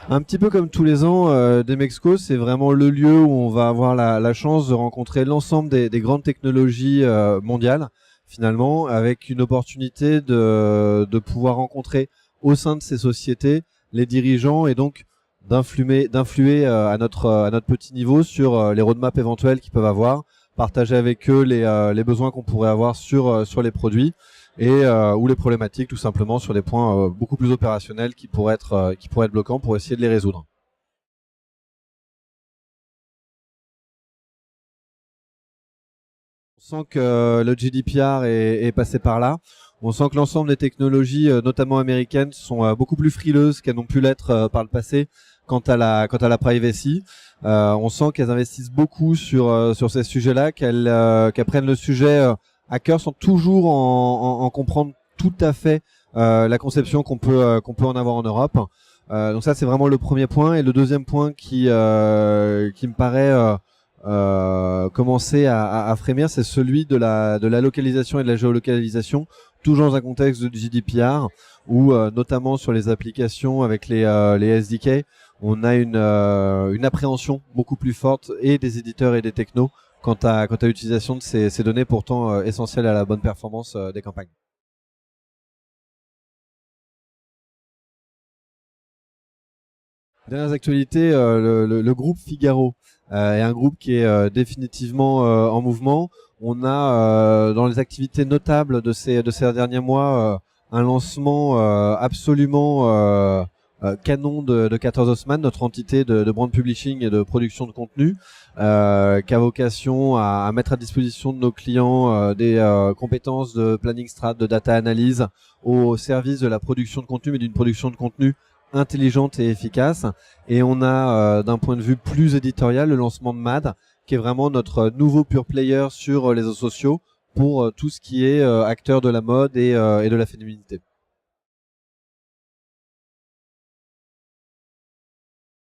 Un petit peu comme tous les ans, Demexco, c'est vraiment le lieu où on va avoir la chance de rencontrer l'ensemble des grandes technologies mondiales, finalement, avec une opportunité de pouvoir rencontrer au sein de ces sociétés les dirigeants et donc d'influer à notre petit niveau sur les roadmaps éventuels qu'ils peuvent avoir, partager avec eux les besoins qu'on pourrait avoir sur les produits ou les problématiques tout simplement sur des points beaucoup plus opérationnels qui pourraient être bloquants pour essayer de les résoudre. On sent que le GDPR est passé par là. On sent que l'ensemble des technologies, notamment américaines, sont beaucoup plus frileuses qu'elles n'ont pu l'être par le passé quant à la privacy. On sent qu'elles investissent beaucoup sur ces sujets-là, qu'elles prennent le sujet à cœur sans toujours en comprendre tout à fait la conception qu'on peut en avoir en Europe. Donc ça, c'est vraiment le premier point. Et le deuxième point qui me paraît commencer à frémir, c'est celui de la localisation et de la géolocalisation, toujours dans un contexte de GDPR, où notamment sur les applications avec les SDK, on a une appréhension beaucoup plus forte et des éditeurs et des technos quant à l'utilisation de ces données pourtant essentielles à la bonne performance des campagnes. Dernières actualités, le groupe Figaro est un groupe qui est définitivement en mouvement. On a dans les activités notables de ces derniers mois un lancement absolument canon de 14 Haussmann, notre entité de brand publishing et de production de contenu, qui a vocation à mettre à disposition de nos clients des compétences de planning strat, de data analyse au service de la production de contenu, mais d'une production de contenu intelligente et efficace. Et on a d'un point de vue plus éditorial le lancement de MAD, qui est vraiment notre nouveau pure player sur les réseaux sociaux pour tout ce qui est acteur de la mode et de la féminité.